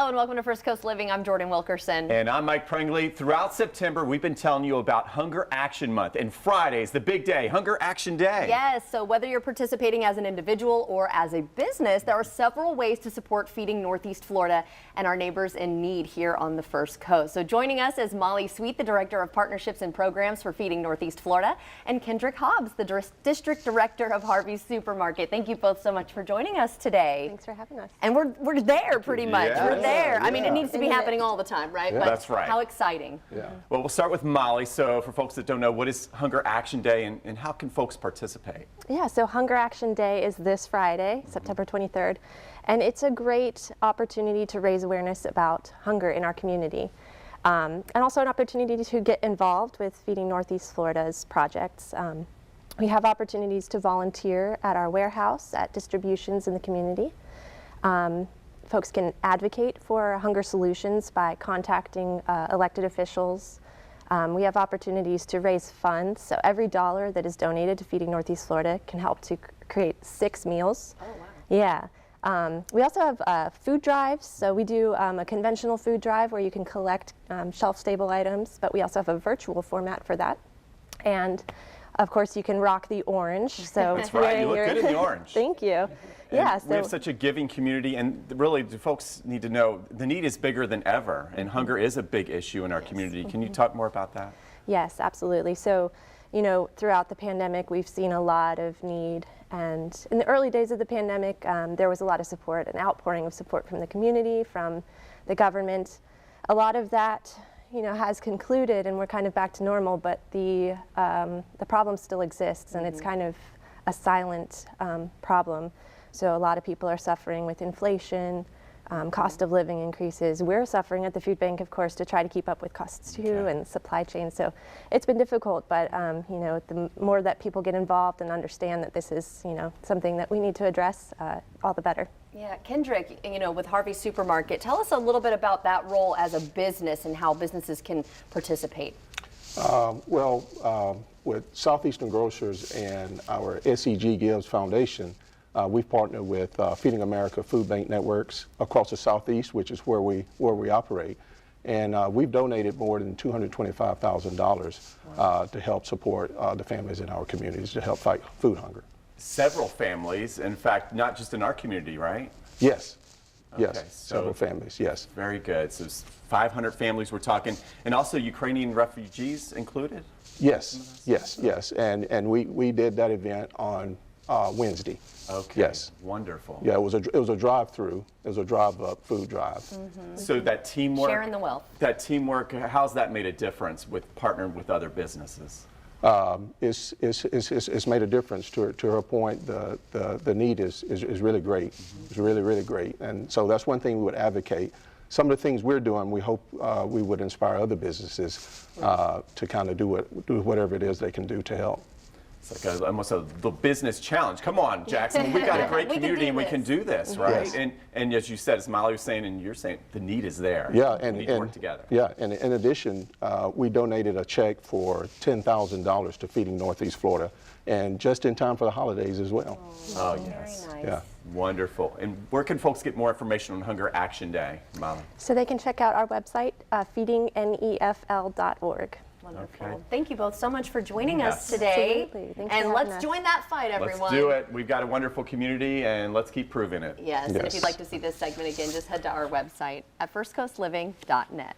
Hello and welcome to First Coast Living. I'm Jordan Wilkerson. And I'm Mike Pringley. Throughout September, we've been telling you about Hunger Action Month. And Friday is the big day, Hunger Action Day. Yes, so whether you're participating as an individual or as a business, there are several ways to support Feeding Northeast Florida and our neighbors in need here on the First Coast. So joining us is Molly Sweet, the Director of Partnerships and Programs for Feeding Northeast Florida, and Kendrick Hobbs, the District Director of Harvey's Supermarket. Thank you both so much for joining us today. Thanks for having us. And we're there pretty much. Yeah. We're there. Yeah. I mean, it needs to be happening all the time, right? Yeah. But that's right. How exciting. Yeah. Well, we'll start with Molly. So for folks that don't know, what is Hunger Action Day and how can folks participate? Yeah, so Hunger Action Day is this Friday, September 23rd, and it's a great opportunity to raise awareness about hunger in our community. And also an opportunity to get involved with Feeding Northeast Florida's projects. We have opportunities to volunteer at our warehouse, at distributions in the community. Folks can advocate for hunger solutions by contacting elected officials. We have opportunities to raise funds, so every dollar that is donated to Feeding Northeast Florida can help to create 6 meals. Oh, wow. Yeah. We also have food drives, so we do a conventional food drive where you can collect shelf-stable items, but we also have a virtual format for that. And of course, you can rock the orange. So That's right, you look good in the orange. Thank you. And yeah, we have such a giving community, and really, the folks need to know the need is bigger than ever, and hunger is a big issue in our community. Can you talk more about that? Yes, absolutely. So, you know, throughout the pandemic, we've seen a lot of need, and in the early days of the pandemic, there was a lot of support, an outpouring of support from the community, from the government. A lot of that, you know, has concluded, and we're kind of back to normal, but the problem still exists, and it's kind of a silent problem. So a lot of people are suffering with inflation, cost of living increases. We're suffering at the food bank, of course, to try to keep up with costs too, and supply chain. So it's been difficult, but you know, the more that people get involved and understand that this is, you know, something that we need to address, all the better. Yeah, Kendrick, you know, with Harvey Supermarket, tell us a little bit about that role as a business and how businesses can participate. With Southeastern Grocers and our SEG Gives Foundation, we've partnered with Feeding America Food Bank Networks across the Southeast, which is where we operate. And we've donated more than $225,000 to help support the families in our communities to help fight food hunger. Several families, in fact, not just in our community, right? Yes. Okay, yes, so several families, yes. Very good. So 500 families we're talking, and also Ukrainian refugees included? Yes, yes, yes. And we did that event on Wednesday. Okay. Yes. Wonderful. Yeah, it was a drive-through. It was a drive-up food drive. So that teamwork. Sharing the wealth. That teamwork. How's that made a difference with partnering with other businesses? It's made a difference. To her point, the need is really great. It's really great. And so that's one thing we would advocate. Some of the things we're doing, we hope we would inspire other businesses to kind of do whatever it is they can do to help. It's like almost the business challenge. Come on, Jackson. We've got a great community and we can do this, right? Yes. And as you said, as Molly was saying, and you're saying, the need is there. Yeah, we need to work together. Yeah, and in addition, we donated a check for $10,000 to Feeding Northeast Florida, and just in time for the holidays as well. Oh, yes. Very nice. Yeah. Wonderful. And where can folks get more information on Hunger Action Day, Molly? So they can check out our website, feedingnefl.org. Wonderful. Okay. Thank you both so much for joining us Yes. today. Absolutely. Thanks And for having let's us. join that fight, everyone. Let's do it. We've got a wonderful community, and let's keep proving it. Yes, and if Yes. you'd like to see this segment again, just head to our website at firstcoastliving.net.